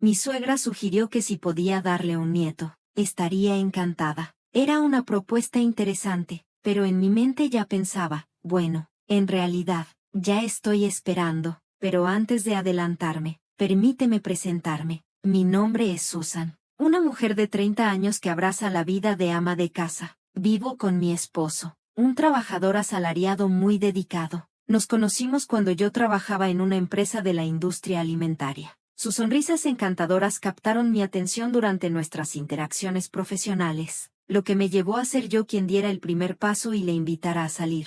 Mi suegra sugirió que si podía darle un nieto, estaría encantada. Era una propuesta interesante, pero en mi mente ya pensaba, bueno, en realidad, ya estoy esperando, pero antes de adelantarme, permíteme presentarme. Mi nombre es Susan, una mujer de 30 años que abraza la vida de ama de casa. Vivo con mi esposo, un trabajador asalariado muy dedicado. Nos conocimos cuando yo trabajaba en una empresa de la industria alimentaria. Sus sonrisas encantadoras captaron mi atención durante nuestras interacciones profesionales, lo que me llevó a ser yo quien diera el primer paso y le invitara a salir.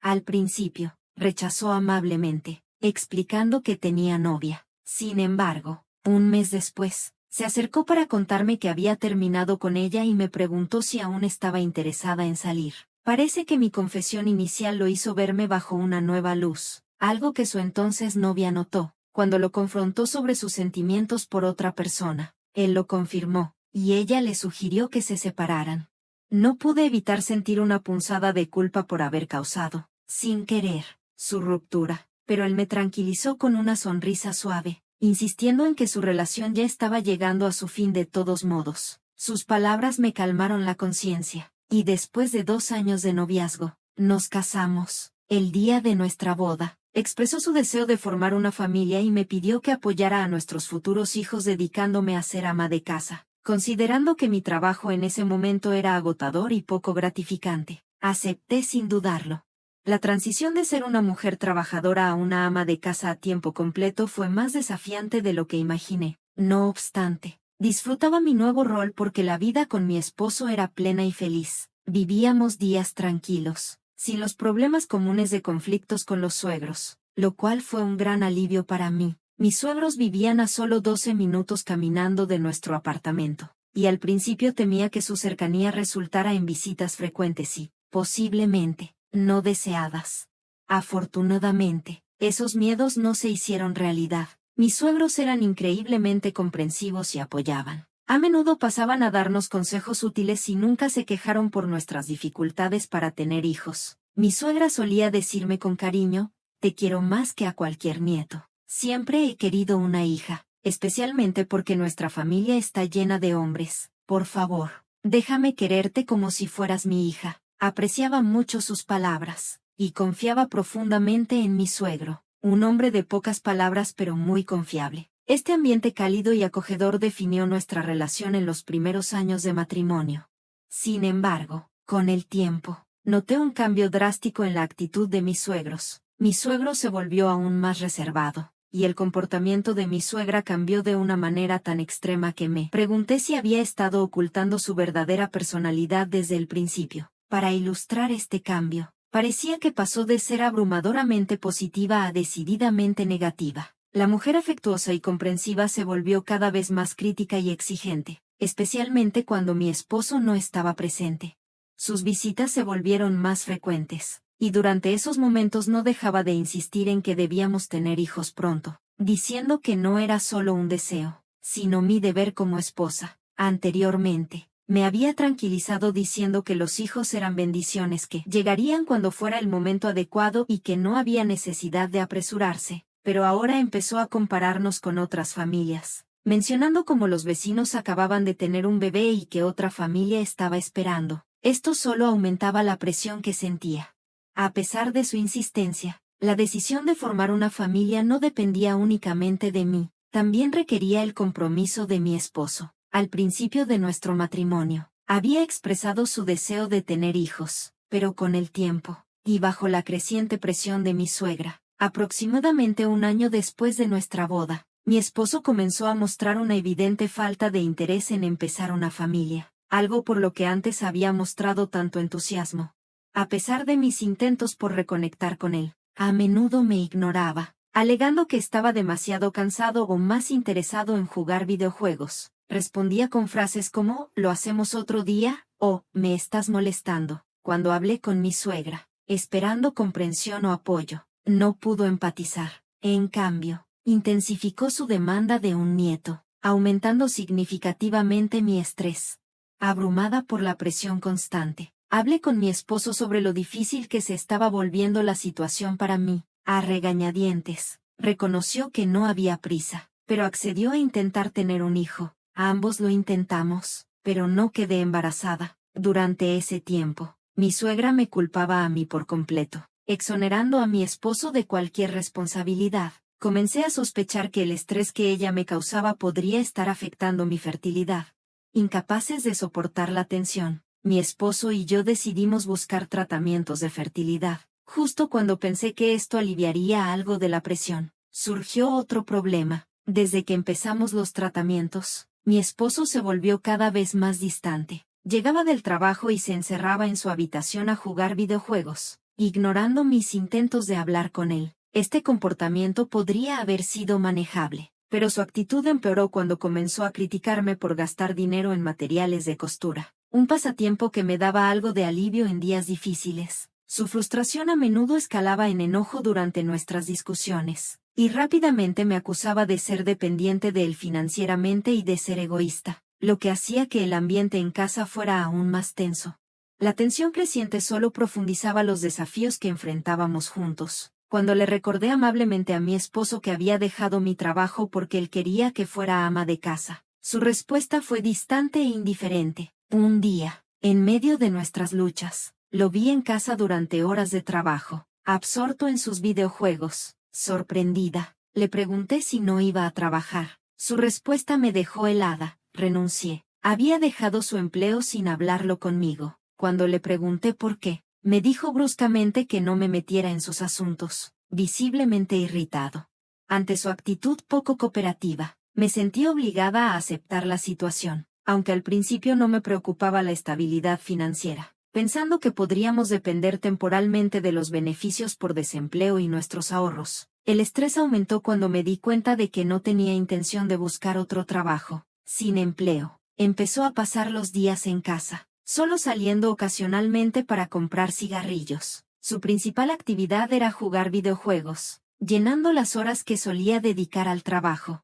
Al principio, rechazó amablemente, explicando que tenía novia. Sin embargo, un mes después, se acercó para contarme que había terminado con ella y me preguntó si aún estaba interesada en salir. Parece que mi confesión inicial lo hizo verme bajo una nueva luz, algo que su entonces novia notó, cuando lo confrontó sobre sus sentimientos por otra persona. Él lo confirmó, y ella le sugirió que se separaran. No pude evitar sentir una punzada de culpa por haber causado, sin querer, su ruptura, pero él me tranquilizó con una sonrisa suave, insistiendo en que su relación ya estaba llegando a su fin de todos modos. Sus palabras me calmaron la conciencia, y después de 2 años de noviazgo, nos casamos. El día de nuestra boda, expresó su deseo de formar una familia y me pidió que apoyara a nuestros futuros hijos dedicándome a ser ama de casa. Considerando que mi trabajo en ese momento era agotador y poco gratificante, acepté sin dudarlo. La transición de ser una mujer trabajadora a una ama de casa a tiempo completo fue más desafiante de lo que imaginé. No obstante, disfrutaba mi nuevo rol porque la vida con mi esposo era plena y feliz. Vivíamos días tranquilos, sin los problemas comunes de conflictos con los suegros, lo cual fue un gran alivio para mí. Mis suegros vivían a solo 12 minutos caminando de nuestro apartamento, y al principio temía que su cercanía resultara en visitas frecuentes y, posiblemente, no deseadas. Afortunadamente, esos miedos no se hicieron realidad. Mis suegros eran increíblemente comprensivos y apoyaban. A menudo pasaban a darnos consejos útiles y nunca se quejaron por nuestras dificultades para tener hijos. Mi suegra solía decirme con cariño, te quiero más que a cualquier nieto. Siempre he querido una hija, especialmente porque nuestra familia está llena de hombres. Por favor, déjame quererte como si fueras mi hija. Apreciaba mucho sus palabras, y confiaba profundamente en mi suegro, un hombre de pocas palabras pero muy confiable. Este ambiente cálido y acogedor definió nuestra relación en los primeros años de matrimonio. Sin embargo, con el tiempo, noté un cambio drástico en la actitud de mis suegros. Mi suegro se volvió aún más reservado, y el comportamiento de mi suegra cambió de una manera tan extrema que me pregunté si había estado ocultando su verdadera personalidad desde el principio. Para ilustrar este cambio, parecía que pasó de ser abrumadoramente positiva a decididamente negativa. La mujer afectuosa y comprensiva se volvió cada vez más crítica y exigente, especialmente cuando mi esposo no estaba presente. Sus visitas se volvieron más frecuentes, y durante esos momentos no dejaba de insistir en que debíamos tener hijos pronto, diciendo que no era solo un deseo, sino mi deber como esposa. Anteriormente, me había tranquilizado diciendo que los hijos eran bendiciones que llegarían cuando fuera el momento adecuado y que no había necesidad de apresurarse, pero ahora empezó a compararnos con otras familias, mencionando cómo los vecinos acababan de tener un bebé y que otra familia estaba esperando. Esto solo aumentaba la presión que sentía. A pesar de su insistencia, la decisión de formar una familia no dependía únicamente de mí, también requería el compromiso de mi esposo. Al principio de nuestro matrimonio, había expresado su deseo de tener hijos, pero con el tiempo, y bajo la creciente presión de mi suegra, aproximadamente un año después de nuestra boda, mi esposo comenzó a mostrar una evidente falta de interés en empezar una familia, algo por lo que antes había mostrado tanto entusiasmo. A pesar de mis intentos por reconectar con él, a menudo me ignoraba, alegando que estaba demasiado cansado o más interesado en jugar videojuegos. Respondía con frases como, lo hacemos otro día, o, me estás molestando. Cuando hablé con mi suegra, esperando comprensión o apoyo, no pudo empatizar. En cambio, intensificó su demanda de un nieto, aumentando significativamente mi estrés. Abrumada por la presión constante, hablé con mi esposo sobre lo difícil que se estaba volviendo la situación para mí. A regañadientes, reconoció que no había prisa, pero accedió a intentar tener un hijo. Ambos lo intentamos, pero no quedé embarazada. Durante ese tiempo, mi suegra me culpaba a mí por completo, exonerando a mi esposo de cualquier responsabilidad. Comencé a sospechar que el estrés que ella me causaba podría estar afectando mi fertilidad. Incapaces de soportar la tensión, mi esposo y yo decidimos buscar tratamientos de fertilidad. Justo cuando pensé que esto aliviaría algo de la presión, surgió otro problema. Desde que empezamos los tratamientos, mi esposo se volvió cada vez más distante. Llegaba del trabajo y se encerraba en su habitación a jugar videojuegos, ignorando mis intentos de hablar con él. Este comportamiento podría haber sido manejable, pero su actitud empeoró cuando comenzó a criticarme por gastar dinero en materiales de costura, un pasatiempo que me daba algo de alivio en días difíciles. Su frustración a menudo escalaba en enojo durante nuestras discusiones, y rápidamente me acusaba de ser dependiente de él financieramente y de ser egoísta, lo que hacía que el ambiente en casa fuera aún más tenso. La tensión creciente solo profundizaba los desafíos que enfrentábamos juntos. Cuando le recordé amablemente a mi esposo que había dejado mi trabajo porque él quería que fuera ama de casa, su respuesta fue distante e indiferente. Un día, en medio de nuestras luchas, lo vi en casa durante horas de trabajo, absorto en sus videojuegos. Sorprendida, le pregunté si no iba a trabajar. Su respuesta me dejó helada. Renuncié. Había dejado su empleo sin hablarlo conmigo. Cuando le pregunté por qué, me dijo bruscamente que no me metiera en sus asuntos, visiblemente irritado. Ante su actitud poco cooperativa, me sentí obligada a aceptar la situación, aunque al principio no me preocupaba la estabilidad financiera, pensando que podríamos depender temporalmente de los beneficios por desempleo y nuestros ahorros. El estrés aumentó cuando me di cuenta de que no tenía intención de buscar otro trabajo. Sin empleo, empezó a pasar los días en casa, solo saliendo ocasionalmente para comprar cigarrillos. Su principal actividad era jugar videojuegos, llenando las horas que solía dedicar al trabajo.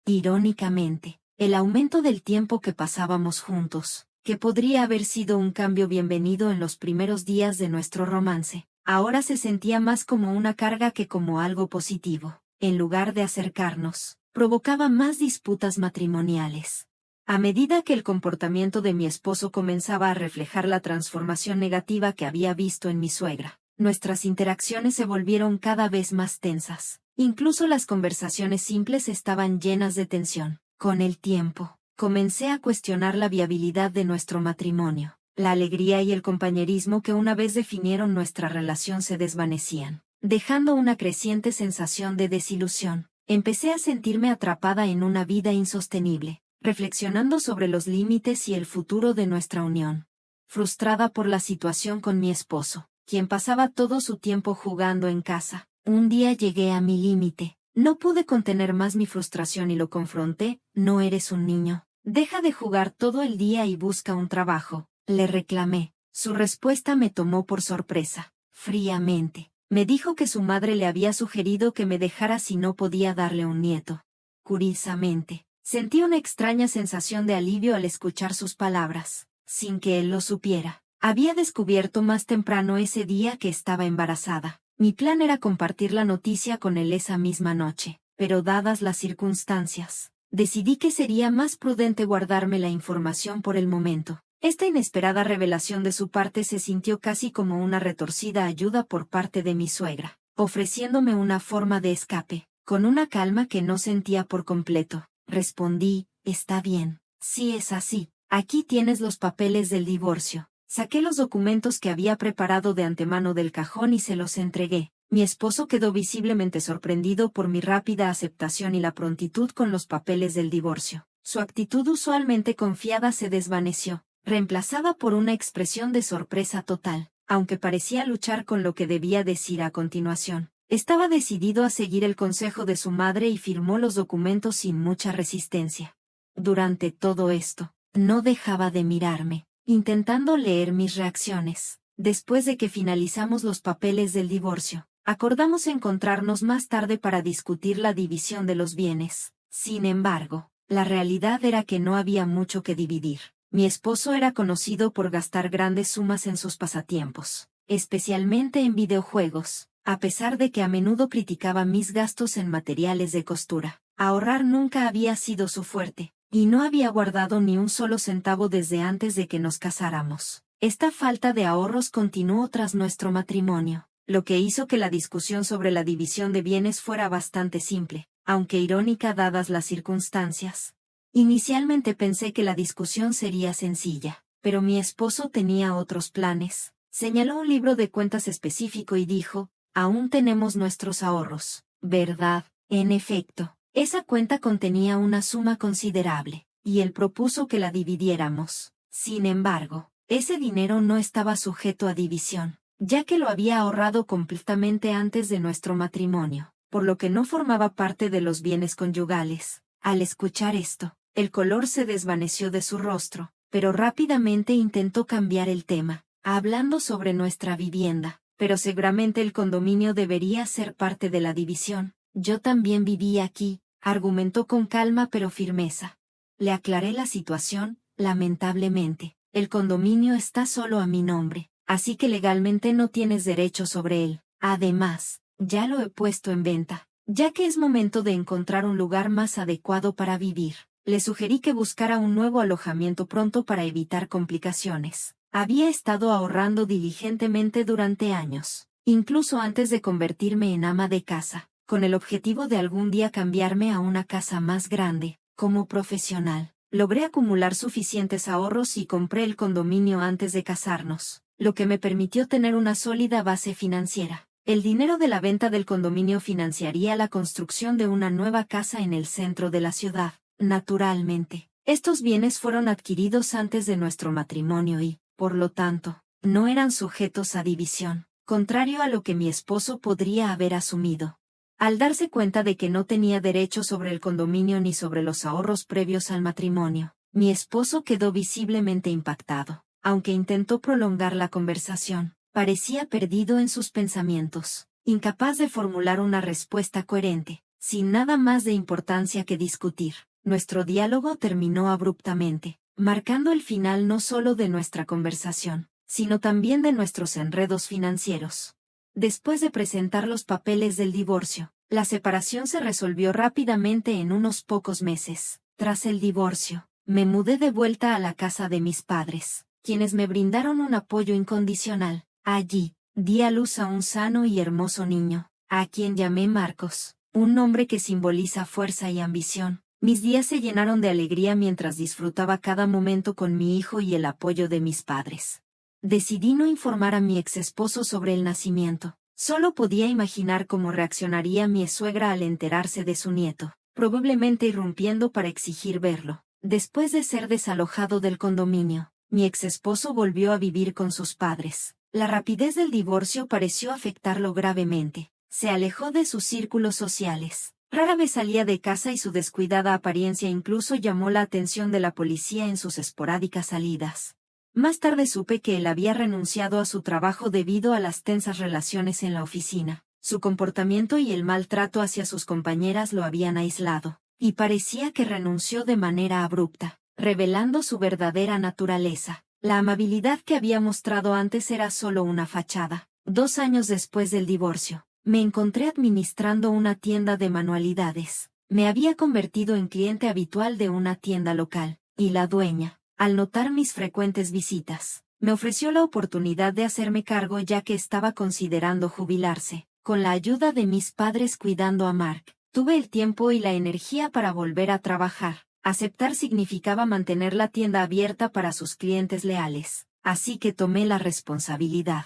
Irónicamente, el aumento del tiempo que pasábamos juntos, que podría haber sido un cambio bienvenido en los primeros días de nuestro romance, ahora se sentía más como una carga que como algo positivo. En lugar de acercarnos, provocaba más disputas matrimoniales. A medida que el comportamiento de mi esposo comenzaba a reflejar la transformación negativa que había visto en mi suegra, nuestras interacciones se volvieron cada vez más tensas. Incluso las conversaciones simples estaban llenas de tensión. Con el tiempo, comencé a cuestionar la viabilidad de nuestro matrimonio. La alegría y el compañerismo que una vez definieron nuestra relación se desvanecían, dejando una creciente sensación de desilusión. Empecé a sentirme atrapada en una vida insostenible, reflexionando sobre los límites y el futuro de nuestra unión. Frustrada por la situación con mi esposo, quien pasaba todo su tiempo jugando en casa, un día llegué a mi límite. No pude contener más mi frustración y lo confronté. No eres un niño. Deja de jugar todo el día y busca un trabajo, le reclamé. Su respuesta me tomó por sorpresa. Fríamente, me dijo que su madre le había sugerido que me dejara si no podía darle un nieto. Curiosamente, sentí una extraña sensación de alivio al escuchar sus palabras, sin que él lo supiera. Había descubierto más temprano ese día que estaba embarazada. Mi plan era compartir la noticia con él esa misma noche, pero dadas las circunstancias, decidí que sería más prudente guardarme la información por el momento. Esta inesperada revelación de su parte se sintió casi como una retorcida ayuda por parte de mi suegra, ofreciéndome una forma de escape. Con una calma que no sentía por completo, respondí, está bien, si es así, aquí tienes los papeles del divorcio. Saqué los documentos que había preparado de antemano del cajón y se los entregué. Mi esposo quedó visiblemente sorprendido por mi rápida aceptación y la prontitud con los papeles del divorcio. Su actitud usualmente confiada se desvaneció, reemplazada por una expresión de sorpresa total, aunque parecía luchar con lo que debía decir a continuación. Estaba decidido a seguir el consejo de su madre y firmó los documentos sin mucha resistencia. Durante todo esto, no dejaba de mirarme, intentando leer mis reacciones. Después de que finalizamos los papeles del divorcio, acordamos encontrarnos más tarde para discutir la división de los bienes. Sin embargo, la realidad era que no había mucho que dividir. Mi esposo era conocido por gastar grandes sumas en sus pasatiempos, especialmente en videojuegos, a pesar de que a menudo criticaba mis gastos en materiales de costura. Ahorrar nunca había sido su fuerte, y no había guardado ni un solo centavo desde antes de que nos casáramos. Esta falta de ahorros continuó tras nuestro matrimonio, lo que hizo que la discusión sobre la división de bienes fuera bastante simple, aunque irónica dadas las circunstancias. Inicialmente pensé que la discusión sería sencilla, pero mi esposo tenía otros planes. Señaló un libro de cuentas específico y dijo: aún tenemos nuestros ahorros, ¿verdad? En efecto, esa cuenta contenía una suma considerable, y él propuso que la dividiéramos. Sin embargo, ese dinero no estaba sujeto a división, ya que lo había ahorrado completamente antes de nuestro matrimonio, por lo que no formaba parte de los bienes conyugales. Al escuchar esto, el color se desvaneció de su rostro, pero rápidamente intentó cambiar el tema, hablando sobre nuestra vivienda. Pero seguramente el condominio debería ser parte de la división. Yo también vivía aquí, argumentó con calma pero firmeza. Le aclaré la situación. Lamentablemente, el condominio está solo a mi nombre, así que legalmente no tienes derecho sobre él. Además, ya lo he puesto en venta, ya que es momento de encontrar un lugar más adecuado para vivir. Le sugerí que buscara un nuevo alojamiento pronto para evitar complicaciones. Había estado ahorrando diligentemente durante años, incluso antes de convertirme en ama de casa, con el objetivo de algún día cambiarme a una casa más grande. Como profesional, logré acumular suficientes ahorros y compré el condominio antes de casarnos, lo que me permitió tener una sólida base financiera. El dinero de la venta del condominio financiaría la construcción de una nueva casa en el centro de la ciudad. Naturalmente, estos bienes fueron adquiridos antes de nuestro matrimonio y, por lo tanto, no eran sujetos a división, contrario a lo que mi esposo podría haber asumido. Al darse cuenta de que no tenía derecho sobre el condominio ni sobre los ahorros previos al matrimonio, mi esposo quedó visiblemente impactado. Aunque intentó prolongar la conversación, parecía perdido en sus pensamientos, incapaz de formular una respuesta coherente, sin nada más de importancia que discutir. Nuestro diálogo terminó abruptamente, marcando el final no solo de nuestra conversación, sino también de nuestros enredos financieros. Después de presentar los papeles del divorcio, la separación se resolvió rápidamente en unos pocos meses. Tras el divorcio, me mudé de vuelta a la casa de mis padres, quienes me brindaron un apoyo incondicional. Allí, di a luz a un sano y hermoso niño, a quien llamé Marcos, un nombre que simboliza fuerza y ambición. Mis días se llenaron de alegría mientras disfrutaba cada momento con mi hijo y el apoyo de mis padres. Decidí no informar a mi exesposo sobre el nacimiento. Solo podía imaginar cómo reaccionaría mi suegra al enterarse de su nieto, probablemente irrumpiendo para exigir verlo. Después de ser desalojado del condominio, mi exesposo volvió a vivir con sus padres. La rapidez del divorcio pareció afectarlo gravemente. Se alejó de sus círculos sociales. Rara vez salía de casa y su descuidada apariencia incluso llamó la atención de la policía en sus esporádicas salidas. Más tarde supe que él había renunciado a su trabajo debido a las tensas relaciones en la oficina. Su comportamiento y el maltrato hacia sus compañeras lo habían aislado, y parecía que renunció de manera abrupta, revelando su verdadera naturaleza. La amabilidad que había mostrado antes era solo una fachada. 2 años después del divorcio, me encontré administrando una tienda de manualidades. Me había convertido en cliente habitual de una tienda local, y la dueña, al notar mis frecuentes visitas, me ofreció la oportunidad de hacerme cargo ya que estaba considerando jubilarse. Con la ayuda de mis padres cuidando a Mark, tuve el tiempo y la energía para volver a trabajar. Aceptar significaba mantener la tienda abierta para sus clientes leales, así que tomé la responsabilidad.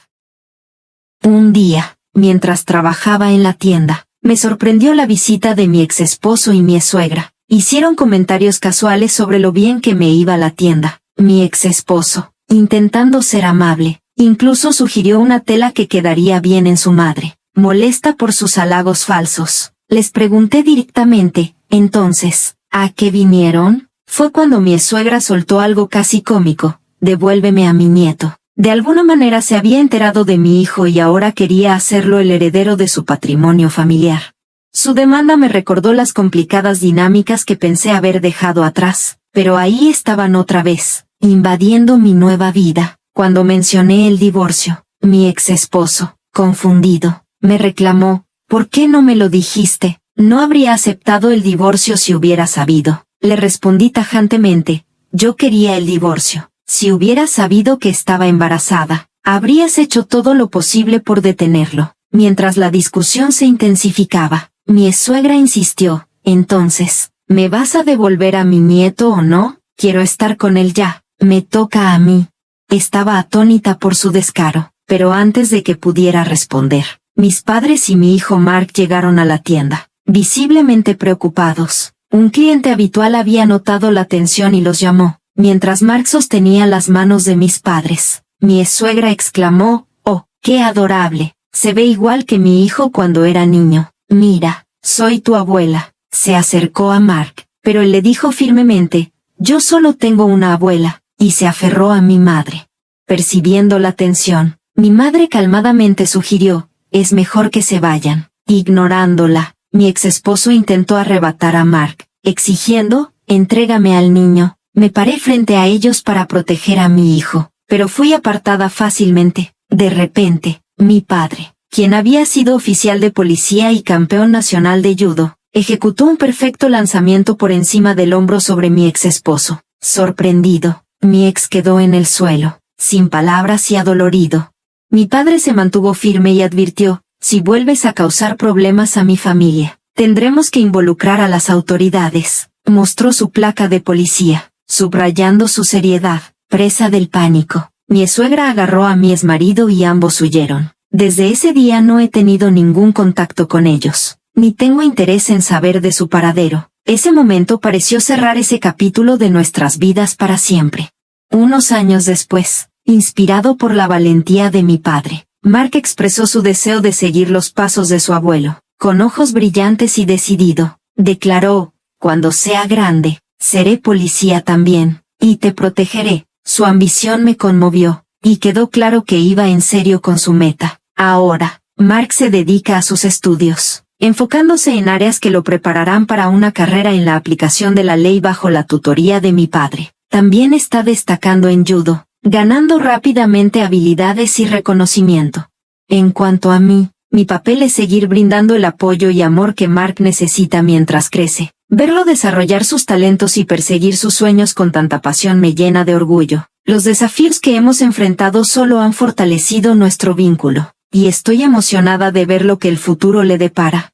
Un día, mientras trabajaba en la tienda, me sorprendió la visita de mi exesposo y mi suegra. Hicieron comentarios casuales sobre lo bien que me iba la tienda. Mi exesposo, intentando ser amable, incluso sugirió una tela que quedaría bien en su madre. Molesta por sus halagos falsos, les pregunté directamente: entonces, ¿a qué vinieron? Fue cuando mi suegra soltó algo casi cómico: devuélveme a mi nieto. De alguna manera se había enterado de mi hijo y ahora quería hacerlo el heredero de su patrimonio familiar. Su demanda me recordó las complicadas dinámicas que pensé haber dejado atrás, pero ahí estaban otra vez, invadiendo mi nueva vida. Cuando mencioné el divorcio, mi exesposo, confundido, me reclamó: ¿por qué no me lo dijiste? No habría aceptado el divorcio si hubiera sabido. Le respondí tajantemente. Yo quería el divorcio. Si hubieras sabido que estaba embarazada, habrías hecho todo lo posible por detenerlo. Mientras la discusión se intensificaba, mi suegra insistió. Entonces, ¿me vas a devolver a mi nieto o no? Quiero estar con él ya. Me toca a mí. Estaba atónita por su descaro, pero antes de que pudiera responder, mis padres y mi hijo Mark llegaron a la tienda, visiblemente preocupados. Un cliente habitual había notado la tensión y los llamó. Mientras Mark sostenía las manos de mis padres, mi suegra exclamó, «Oh, qué adorable, se ve igual que mi hijo cuando era niño. Mira, soy tu abuela». Se acercó a Mark, pero él le dijo firmemente, «Yo solo tengo una abuela», y se aferró a mi madre. Percibiendo la tensión, mi madre calmadamente sugirió, «Es mejor que se vayan». Ignorándola, mi exesposo intentó arrebatar a Mark, exigiendo, «Entrégame al niño». Me paré frente a ellos para proteger a mi hijo, pero fui apartada fácilmente. De repente, mi padre, quien había sido oficial de policía y campeón nacional de judo, ejecutó un perfecto lanzamiento por encima del hombro sobre mi exesposo. Sorprendido, mi ex quedó en el suelo, sin palabras y adolorido. Mi padre se mantuvo firme y advirtió, «Si vuelves a causar problemas a mi familia, tendremos que involucrar a las autoridades». Mostró su placa de policía, subrayando su seriedad. Presa del pánico, mi suegra agarró a mi exmarido y ambos huyeron. Desde ese día no he tenido ningún contacto con ellos, ni tengo interés en saber de su paradero. Ese momento pareció cerrar ese capítulo de nuestras vidas para siempre. Unos años después, inspirado por la valentía de mi padre, Mark expresó su deseo de seguir los pasos de su abuelo. Con ojos brillantes y decidido, declaró, «Cuando sea grande, seré policía también, y te protegeré». Su ambición me conmovió, y quedó claro que iba en serio con su meta. Ahora, Mark se dedica a sus estudios, enfocándose en áreas que lo prepararán para una carrera en la aplicación de la ley bajo la tutoría de mi padre. También está destacando en judo, ganando rápidamente habilidades y reconocimiento. En cuanto a mí, mi papel es seguir brindando el apoyo y amor que Mark necesita mientras crece. Verlo desarrollar sus talentos y perseguir sus sueños con tanta pasión me llena de orgullo. Los desafíos que hemos enfrentado solo han fortalecido nuestro vínculo, y estoy emocionada de ver lo que el futuro le depara.